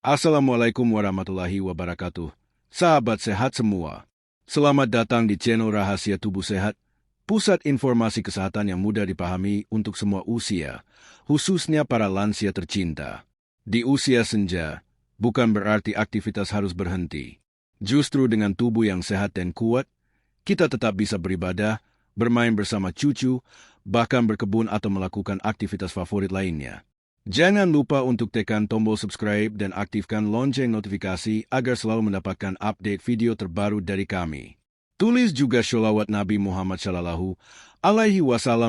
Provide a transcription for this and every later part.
Assalamualaikum warahmatullahi wabarakatuh. Sahabat sehat semua. Selamat datang di channel Rahasia Tubuh Sehat, pusat informasi kesehatan yang mudah dipahami untuk semua usia, khususnya para lansia tercinta. Di usia senja, bukan berarti aktivitas harus berhenti. Justru dengan tubuh yang sehat dan kuat, kita tetap bisa beribadah, bermain bersama cucu, bahkan berkebun atau melakukan aktivitas favorit lainnya. Jangan lupa untuk tekan tombol subscribe dan aktifkan lonceng notifikasi agar selalu mendapatkan update video terbaru dari kami. Tulis juga sholawat Nabi Muhammad SAW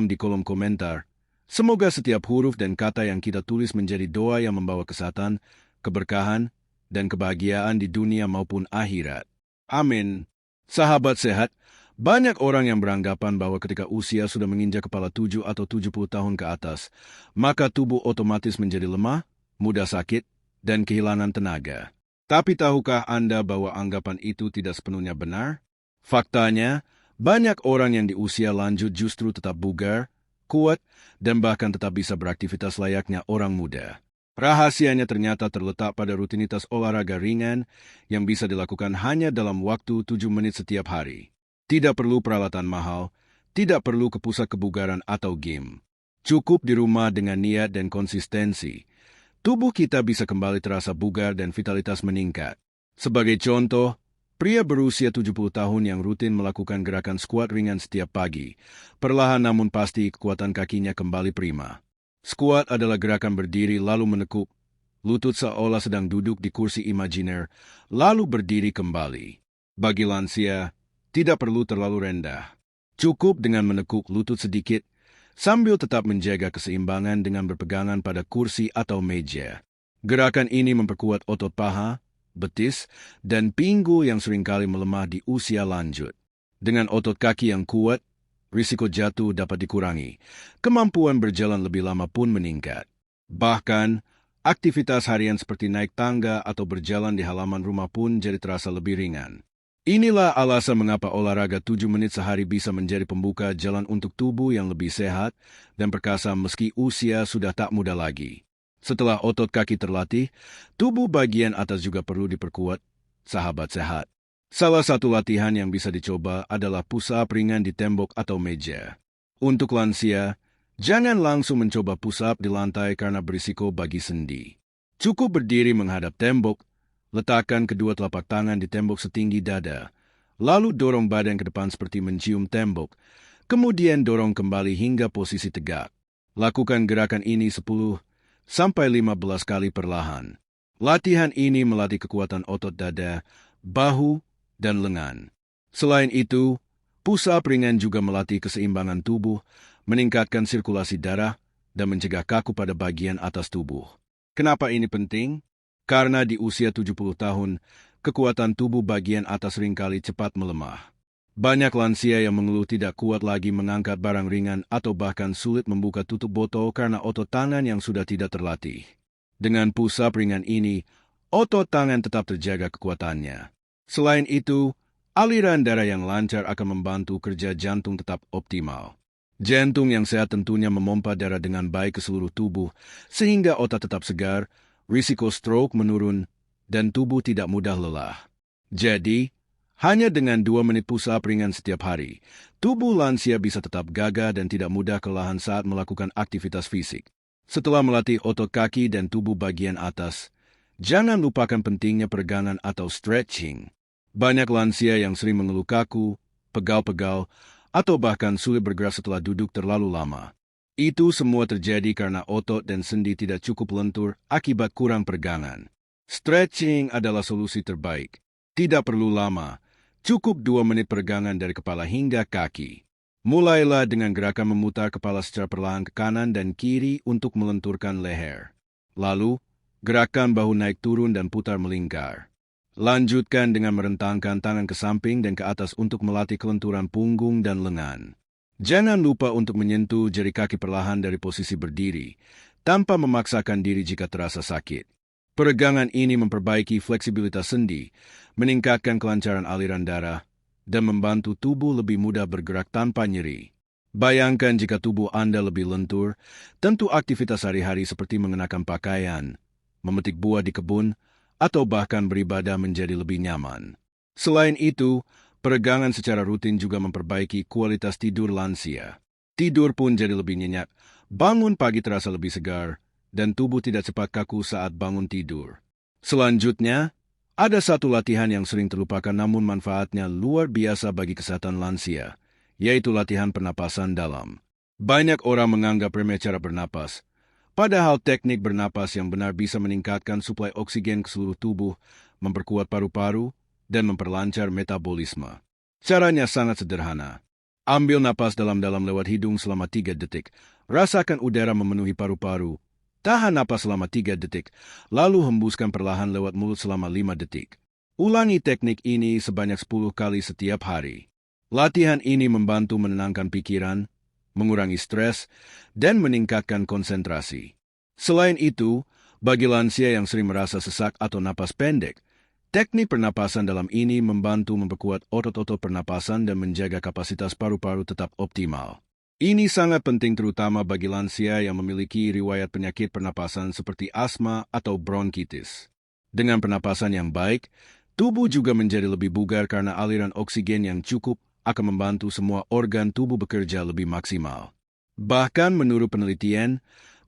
di kolom komentar. Semoga setiap huruf dan kata yang kita tulis menjadi doa yang membawa kesehatan, keberkahan, dan kebahagiaan di dunia maupun akhirat. Amin. Sahabat sehat, banyak orang yang beranggapan bahwa ketika usia sudah menginjak kepala 7 atau 70 tahun ke atas, maka tubuh otomatis menjadi lemah, mudah sakit, dan kehilangan tenaga. Tapi tahukah Anda bahwa anggapan itu tidak sepenuhnya benar? Faktanya, banyak orang yang di usia lanjut justru tetap bugar, kuat, dan bahkan tetap bisa beraktivitas layaknya orang muda. Rahasianya ternyata terletak pada rutinitas olahraga ringan yang bisa dilakukan hanya dalam waktu 7 menit setiap hari. Tidak perlu peralatan mahal, tidak perlu ke pusat kebugaran atau gym. Cukup di rumah dengan niat dan konsistensi. Tubuh kita bisa kembali terasa bugar dan vitalitas meningkat. Sebagai contoh, pria berusia 70 tahun yang rutin melakukan gerakan squat ringan setiap pagi, perlahan namun pasti kekuatan kakinya kembali prima. Squat adalah gerakan berdiri lalu menekuk, lutut seolah sedang duduk di kursi imajiner, lalu berdiri kembali. Bagi lansia, tidak perlu terlalu rendah. Cukup dengan menekuk lutut sedikit, sambil tetap menjaga keseimbangan dengan berpegangan pada kursi atau meja. Gerakan ini memperkuat otot paha, betis, dan pinggul yang seringkali melemah di usia lanjut. Dengan otot kaki yang kuat, risiko jatuh dapat dikurangi. Kemampuan berjalan lebih lama pun meningkat. Bahkan, aktivitas harian seperti naik tangga atau berjalan di halaman rumah pun jadi terasa lebih ringan. Inilah alasan mengapa olahraga 7 menit sehari bisa menjadi pembuka jalan untuk tubuh yang lebih sehat dan perkasa meski usia sudah tak muda lagi. Setelah otot kaki terlatih, tubuh bagian atas juga perlu diperkuat, sahabat sehat. Salah satu latihan yang bisa dicoba adalah push-up ringan di tembok atau meja. Untuk lansia, jangan langsung mencoba push-up di lantai karena berisiko bagi sendi. Cukup berdiri menghadap tembok, letakkan kedua telapak tangan di tembok setinggi dada, lalu dorong badan ke depan seperti mencium tembok, kemudian dorong kembali hingga posisi tegak. Lakukan gerakan ini 10-15 kali perlahan. Latihan ini melatih kekuatan otot dada, bahu, dan lengan. Selain itu, push-up ringan juga melatih keseimbangan tubuh, meningkatkan sirkulasi darah, dan mencegah kaku pada bagian atas tubuh. Kenapa ini penting? Karena di usia 70 tahun, kekuatan tubuh bagian atas seringkali cepat melemah. Banyak lansia yang mengeluh tidak kuat lagi mengangkat barang ringan atau bahkan sulit membuka tutup botol karena otot tangan yang sudah tidak terlatih. Dengan push-up ringan ini, otot tangan tetap terjaga kekuatannya. Selain itu, aliran darah yang lancar akan membantu kerja jantung tetap optimal. Jantung yang sehat tentunya memompa darah dengan baik ke seluruh tubuh, sehingga otot tetap segar, risiko stroke menurun, dan tubuh tidak mudah lelah. Jadi, hanya dengan 2 menit push-up ringan setiap hari, tubuh lansia bisa tetap gagah dan tidak mudah kelelahan saat melakukan aktivitas fisik. Setelah melatih otot kaki dan tubuh bagian atas, jangan lupakan pentingnya peregangan atau stretching. Banyak lansia yang sering mengeluh kaku, pegal-pegal, atau bahkan sulit bergerak setelah duduk terlalu lama. Itu semua terjadi karena otot dan sendi tidak cukup lentur akibat kurang peregangan. Stretching adalah solusi terbaik. Tidak perlu lama, cukup 2 menit peregangan dari kepala hingga kaki. Mulailah dengan gerakan memutar kepala secara perlahan ke kanan dan kiri untuk melenturkan leher. Lalu, gerakan bahu naik turun dan putar melingkar. Lanjutkan dengan merentangkan tangan ke samping dan ke atas untuk melatih kelenturan punggung dan lengan. Jangan lupa untuk menyentuh jari kaki perlahan dari posisi berdiri, tanpa memaksakan diri jika terasa sakit. Peregangan ini memperbaiki fleksibilitas sendi, meningkatkan kelancaran aliran darah, dan membantu tubuh lebih mudah bergerak tanpa nyeri. Bayangkan jika tubuh Anda lebih lentur, tentu aktivitas sehari-hari seperti mengenakan pakaian, memetik buah di kebun, atau bahkan beribadah menjadi lebih nyaman. Selain itu, peregangan secara rutin juga memperbaiki kualitas tidur lansia. Tidur pun jadi lebih nyenyak, bangun pagi terasa lebih segar, dan tubuh tidak cepat kaku saat bangun tidur. Selanjutnya, ada satu latihan yang sering terlupakan namun manfaatnya luar biasa bagi kesehatan lansia, yaitu latihan pernapasan dalam. Banyak orang menganggap remeh cara bernapas, padahal teknik bernapas yang benar bisa meningkatkan suplai oksigen ke seluruh tubuh, memperkuat paru-paru, dan memperlancar metabolisme. Caranya sangat sederhana. Ambil napas dalam-dalam lewat hidung selama 3 detik. Rasakan udara memenuhi paru-paru. Tahan napas selama 3 detik, lalu hembuskan perlahan lewat mulut selama 5 detik. Ulangi teknik ini sebanyak 10 kali setiap hari. Latihan ini membantu menenangkan pikiran, mengurangi stres, dan meningkatkan konsentrasi. Selain itu, bagi lansia yang sering merasa sesak atau napas pendek, teknik pernapasan dalam ini membantu memperkuat otot-otot pernapasan dan menjaga kapasitas paru-paru tetap optimal. Ini sangat penting terutama bagi lansia yang memiliki riwayat penyakit pernapasan seperti asma atau bronkitis. Dengan pernapasan yang baik, tubuh juga menjadi lebih bugar karena aliran oksigen yang cukup akan membantu semua organ tubuh bekerja lebih maksimal. Bahkan menurut penelitian,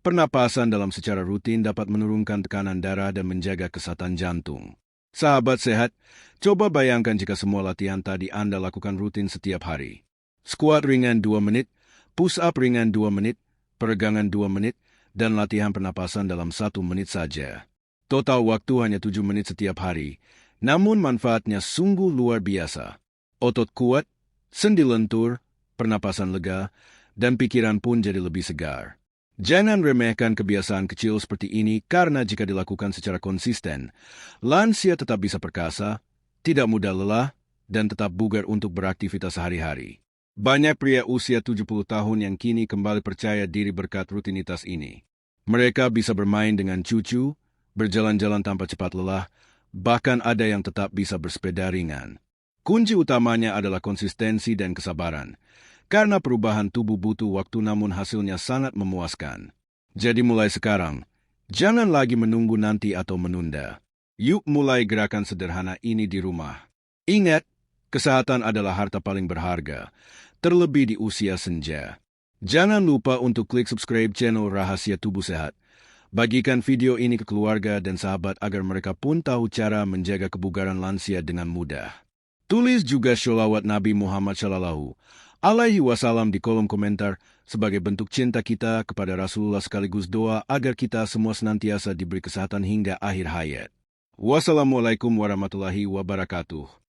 pernapasan dalam secara rutin dapat menurunkan tekanan darah dan menjaga kesehatan jantung. Sahabat sehat, coba bayangkan jika semua latihan tadi Anda lakukan rutin setiap hari. Squat ringan 2 menit, push-up ringan 2 menit, peregangan 2 menit, dan latihan pernapasan dalam 1 menit saja. Total waktu hanya 7 menit setiap hari, namun manfaatnya sungguh luar biasa. Otot kuat, sendi lentur, pernapasan lega, dan pikiran pun jadi lebih segar. Jangan remehkan kebiasaan kecil seperti ini karena jika dilakukan secara konsisten, lansia tetap bisa perkasa, tidak mudah lelah, dan tetap bugar untuk beraktivitas sehari-hari. Banyak pria usia 70 tahun yang kini kembali percaya diri berkat rutinitas ini. Mereka bisa bermain dengan cucu, berjalan-jalan tanpa cepat lelah, bahkan ada yang tetap bisa bersepeda ringan. Kunci utamanya adalah konsistensi dan kesabaran. Karena perubahan tubuh butuh waktu namun hasilnya sangat memuaskan. Jadi mulai sekarang, jangan lagi menunggu nanti atau menunda. Yuk mulai gerakan sederhana ini di rumah. Ingat, kesehatan adalah harta paling berharga, terlebih di usia senja. Jangan lupa untuk klik subscribe channel Rahasia Tubuh Sehat. Bagikan video ini ke keluarga dan sahabat agar mereka pun tahu cara menjaga kebugaran lansia dengan mudah. Tulis juga sholawat Nabi Muhammad SAW di kolom komentar sebagai bentuk cinta kita kepada Rasulullah sekaligus doa agar kita semua senantiasa diberi kesehatan hingga akhir hayat. Wassalamualaikum warahmatullahi wabarakatuh.